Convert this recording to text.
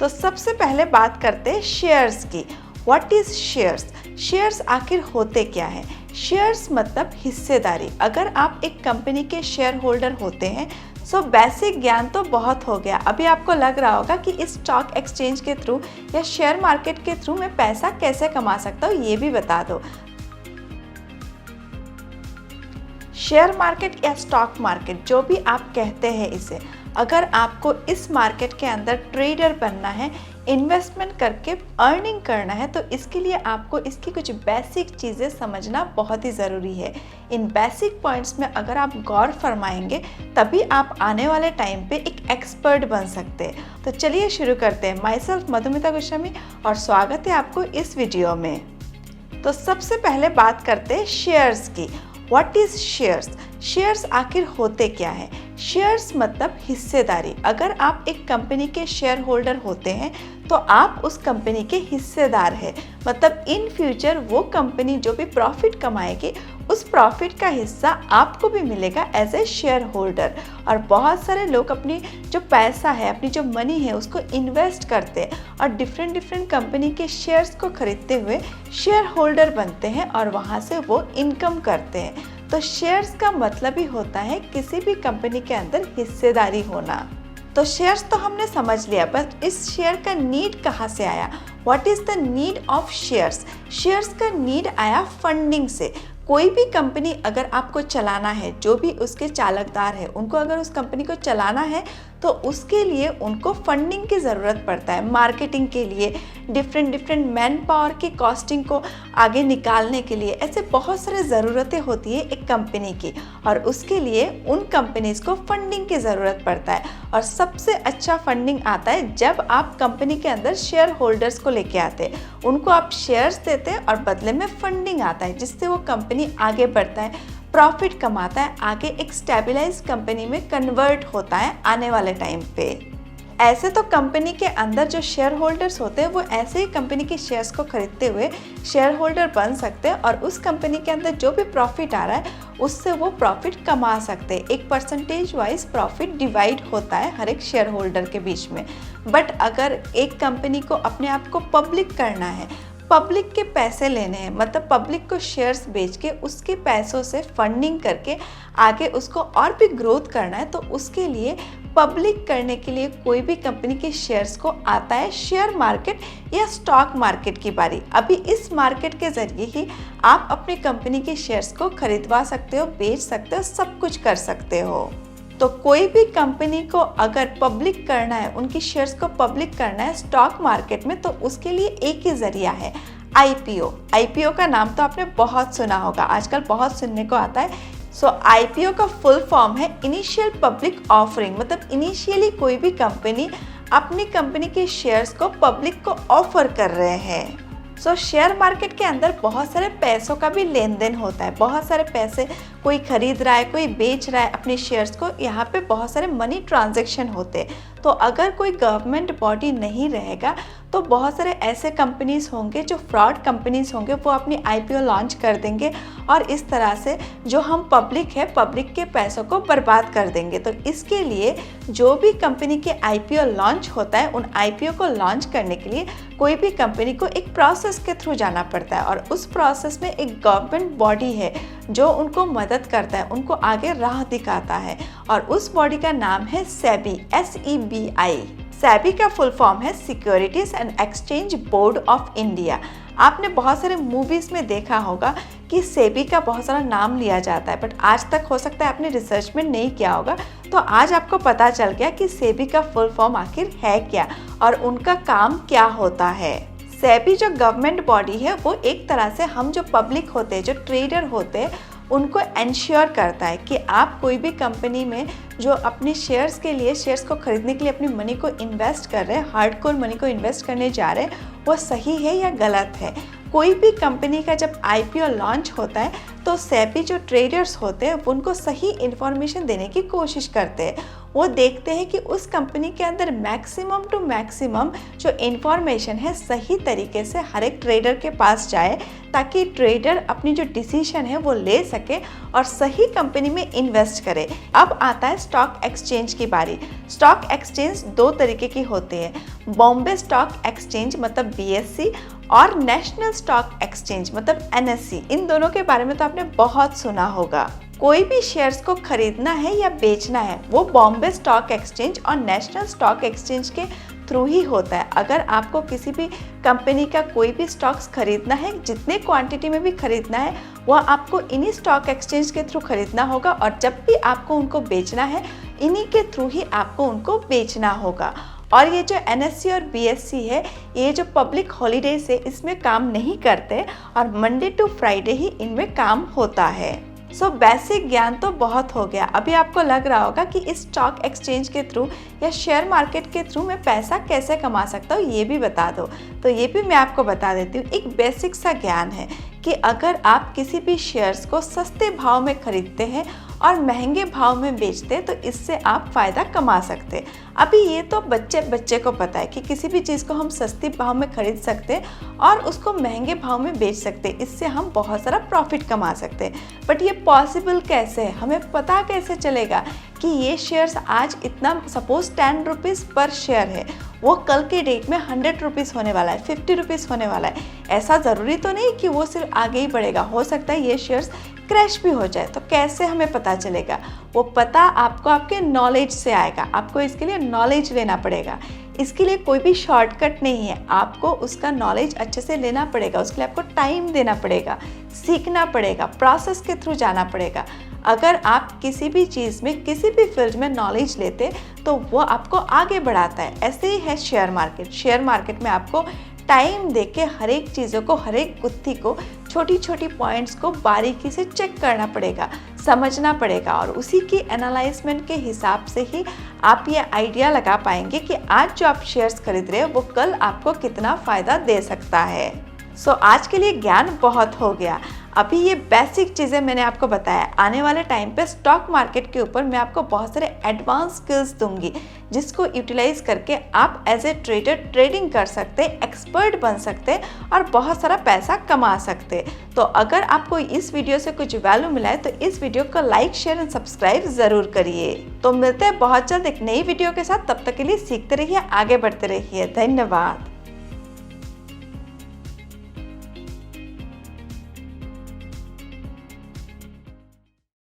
तो सबसे पहले बात करते हैं शेयर्स की। What is shares? शेयर्स आखिर होते क्या है? शेयर्स मतलब हिस्सेदारी। अगर आप एक कंपनी के शेयर होल्डर होते हैं सो बेसिक ज्ञान तो बहुत हो गया। अभी आपको लग रहा होगा कि इस स्टॉक एक्सचेंज के थ्रू या शेयर मार्केट के थ्रू मैं पैसा कैसे कमा सकता हूँ, ये भी बता दो। शेयर मार्केट या स्टॉक मार्केट जो भी आप कहते हैं इसे, अगर आपको इस मार्केट के अंदर ट्रेडर बनना है, इन्वेस्टमेंट करके अर्निंग करना है, तो इसके लिए आपको इसकी कुछ बेसिक चीज़ें समझना बहुत ही ज़रूरी है। इन बेसिक पॉइंट्स में अगर आप गौर फरमाएंगे तभी आप आने वाले टाइम पे एक एक्सपर्ट बन सकते हैं। तो चलिए शुरू करते हैं। माई सेल्फ मधुमिता गोस्वामी और स्वागत है आपको इस वीडियो में। तो सबसे पहले बात करते हैं शेयर्स की। What is shares? शेयर्स आखिर होते क्या है? शेयर्स मतलब हिस्सेदारी। अगर आप एक कंपनी के शेयर होल्डर होते हैं तो आप उस कंपनी के हिस्सेदार हैं। मतलब इन फ्यूचर वो कंपनी जो भी प्रॉफिट कमाएगी उस प्रॉफिट का हिस्सा आपको भी मिलेगा एज ए शेयर होल्डर। और बहुत सारे लोग अपनी जो पैसा है, अपनी जो मनी है उसको इन्वेस्ट करते हैं और डिफरेंट कंपनी के शेयर्स को खरीदते हुए शेयर होल्डर बनते हैं और वहाँ से वो इनकम करते हैं। तो शेयर्स का मतलब ही होता है किसी भी कंपनी के अंदर हिस्सेदारी होना। तो शेयर्स तो हमने समझ लिया, बस इस शेयर का नीड कहाँ से आया? What is the need of shares? Shares का नीड आया फंडिंग से। कोई भी कंपनी अगर आपको चलाना है, जो भी उसके चालकदार है उनको अगर उस कंपनी को चलाना है तो उसके लिए उनको फंडिंग की ज़रूरत पड़ता है। मार्केटिंग के लिए, डिफरेंट मैन पावर की कॉस्टिंग को आगे निकालने के लिए, ऐसे बहुत सारे ज़रूरतें होती है एक कंपनी की और उसके लिए उन कंपनीज़ को फंडिंग की ज़रूरत पड़ता है। और सबसे अच्छा फंडिंग आता है जब आप कंपनी के अंदर शेयर होल्डर्स को लेके आते हैं, उनको आप शेयर्स देते हैं और बदले में फंडिंग आता है जिससे वो कंपनी आगे बढ़ता है, प्रॉफिट कमाता है, आगे एक स्टेबलाइज कंपनी में कन्वर्ट होता है आने वाले टाइम पे। ऐसे तो कंपनी के अंदर जो शेयर होल्डर्स होते हैं वो ऐसे ही कंपनी के शेयर्स को खरीदते हुए शेयर होल्डर बन सकते हैं और उस कंपनी के अंदर जो भी प्रॉफिट आ रहा है उससे वो प्रॉफिट कमा सकते हैं। एक परसेंटेज वाइज प्रॉफिट डिवाइड होता है हर एक शेयर होल्डर के बीच में। बट अगर एक कंपनी को अपने आप को पब्लिक करना है, पब्लिक के पैसे लेने हैं, मतलब पब्लिक को शेयर्स बेच के उसके पैसों से फंडिंग करके आगे उसको और भी ग्रोथ करना है, तो उसके लिए पब्लिक करने के लिए कोई भी कंपनी के शेयर्स को आता है शेयर मार्केट या स्टॉक मार्केट की बारी। अभी इस मार्केट के ज़रिए ही आप अपनी कंपनी के शेयर्स को खरीदवा सकते हो, बेच सकते हो, सब कुछ कर सकते हो। तो कोई भी कंपनी को अगर पब्लिक करना है, उनकी शेयर्स को पब्लिक करना है स्टॉक मार्केट में, तो उसके लिए एक ही ज़रिया है, आईपीओ। आईपीओ का नाम तो आपने बहुत सुना होगा, आजकल बहुत सुनने को आता है। सो आईपीओ का फुल फॉर्म है इनिशियल पब्लिक ऑफरिंग। मतलब इनिशियली कोई भी कंपनी अपनी कंपनी के शेयर्स को पब्लिक को ऑफर कर रहे हैं। सो शेयर मार्केट के अंदर बहुत सारे पैसों का भी लेन देन होता है। बहुत सारे पैसे कोई खरीद रहा है, कोई बेच रहा है अपने शेयर्स को, यहाँ पे बहुत सारे मनी ट्रांजैक्शन होते हैं। तो अगर कोई गवर्नमेंट बॉडी नहीं रहेगा तो बहुत सारे ऐसे कंपनीज होंगे जो फ्रॉड कंपनीज होंगे, वो अपनी आईपीओ लॉन्च कर देंगे और इस तरह से जो हम पब्लिक है, पब्लिक के पैसों को बर्बाद कर देंगे। तो इसके लिए जो भी कंपनी के आईपीओ लॉन्च होता है, उन आईपीओ को लॉन्च करने के लिए कोई भी कंपनी को एक प्रोसेस के थ्रू जाना पड़ता है और उस प्रोसेस में एक गवर्नमेंट बॉडी है जो उनको मदद करता है, उनको आगे राह दिखाता है और उस बॉडी का नाम है सेबी, SEBI। सेबी का फुल फॉर्म है securities and exchange board of India. आपने बहुत सारे मूवीज में देखा होगा कि सेबी का बहुत सारा नाम लिया जाता है, बट आज तक हो सकता है आपने रिसर्च में नहीं किया होगा। तो आज आपको पता चल गया कि सेबी का फुल फॉर्म आखिर है क्या और उनका काम क्या होता है। सेबी जो गवर्नमेंट बॉडी है वो एक तरह से हम जो पब्लिक होते हैं, जो ट्रेडर होते हैं, उनको एंश्योर करता है कि आप कोई भी कंपनी में जो अपने शेयर्स के लिए, शेयर्स को खरीदने के लिए अपनी मनी को इन्वेस्ट कर रहे हैं, हार्डकोर मनी को इन्वेस्ट करने जा रहे हैं, वो सही है या गलत है। कोई भी कंपनी का जब आईपीओ लॉन्च होता है तो सेबी जो ट्रेडर्स होते हैं उनको सही इन्फॉर्मेशन देने की कोशिश करते हैं। वो देखते हैं कि उस कंपनी के अंदर मैक्सिमम टू मैक्सिमम जो इन्फॉर्मेशन है सही तरीके से हर एक ट्रेडर के पास जाए, ताकि ट्रेडर अपनी जो डिसीजन है वो ले सके और सही कंपनी में इन्वेस्ट करे। अब आता है स्टॉक एक्सचेंज की बारी। स्टॉक एक्सचेंज दो तरीके की होती है, बॉम्बे स्टॉक एक्सचेंज मतलब BSE और नेशनल स्टॉक एक्सचेंज मतलब NSE। इन दोनों के बारे में तो आपने बहुत सुना होगा। कोई भी शेयर्स को खरीदना है या बेचना है वो बॉम्बे स्टॉक एक्सचेंज और नेशनल स्टॉक एक्सचेंज के थ्रू ही होता है। अगर आपको किसी भी कंपनी का कोई भी स्टॉक्स खरीदना है, जितने क्वांटिटी में भी खरीदना है, वह आपको इन्हीं स्टॉक एक्सचेंज के थ्रू खरीदना होगा और जब भी आपको उनको बेचना है इन्हीं के थ्रू ही आपको उनको बेचना होगा। और ये जो NSE और BSE है, ये जो पब्लिक हॉलीडेज है इसमें काम नहीं करते और मंडे टू फ्राइडे ही इनमें काम होता है। बेसिक ज्ञान तो बहुत हो गया। अभी आपको लग रहा होगा कि इस स्टॉक एक्सचेंज के थ्रू या शेयर मार्केट के थ्रू मैं पैसा कैसे कमा सकता हूँ, ये भी बता दो। तो ये भी मैं आपको बता देती हूँ। एक बेसिक सा ज्ञान है कि अगर आप किसी भी शेयर्स को सस्ते भाव में खरीदते हैं और महंगे भाव में बेचते हैं तो इससे आप फ़ायदा कमा सकते हैं। अभी ये तो बच्चे को पता है कि किसी भी चीज़ को हम सस्ते भाव में खरीद सकते हैं और उसको महंगे भाव में बेच सकते हैं, इससे हम बहुत सारा प्रॉफिट कमा सकते हैं। बट ये पॉसिबल कैसे है, हमें पता कैसे चलेगा कि ये शेयर्स आज इतना, सपोज 10 रुपीज़ पर शेयर है, वो कल के डेट में 100 रुपीज़ होने वाला है, 50 रुपीज़ होने वाला है। ऐसा ज़रूरी तो नहीं कि वो सिर्फ आगे ही बढ़ेगा, हो सकता है ये शेयर्स क्रैश भी हो जाए। तो कैसे हमें पता चलेगा? वो पता आपको आपके नॉलेज से आएगा। आपको इसके लिए नॉलेज लेना पड़ेगा। इसके लिए कोई भी शॉर्टकट नहीं है, आपको उसका नॉलेज अच्छे से लेना पड़ेगा। उसके लिए आपको टाइम देना पड़ेगा, सीखना पड़ेगा, प्रोसेस के थ्रू जाना पड़ेगा। अगर आप किसी भी चीज़ में, किसी भी फील्ड में नॉलेज लेते तो वो आपको आगे बढ़ाता है। ऐसे ही है शेयर मार्केट। शेयर मार्केट में आपको टाइम देके हर एक चीज़ों को, हर एक गुत्थी को, छोटी छोटी पॉइंट्स को बारीकी से चेक करना पड़ेगा, समझना पड़ेगा और उसी की एनालाइजमेंट के हिसाब से ही आप ये आइडिया लगा पाएंगे कि आज जो आप शेयर्स खरीद रहे हो वो कल आपको कितना फ़ायदा दे सकता है। आज के लिए ज्ञान बहुत हो गया। अभी ये बेसिक चीज़ें मैंने आपको बताया। आने वाले टाइम पे स्टॉक मार्केट के ऊपर मैं आपको बहुत सारे एडवांस स्किल्स दूंगी, जिसको यूटिलाइज करके आप एज ए ट्रेडर ट्रेडिंग कर सकते, एक्सपर्ट बन सकते और बहुत सारा पैसा कमा सकते। तो अगर आपको इस वीडियो से कुछ वैल्यू मिला है तो इस वीडियो को लाइक, शेयर एंड सब्सक्राइब ज़रूर करिए। तो मिलते हैं बहुत जल्द एक नई वीडियो के साथ। तब तक के लिए सीखते रहिए, आगे बढ़ते रहिए। धन्यवाद।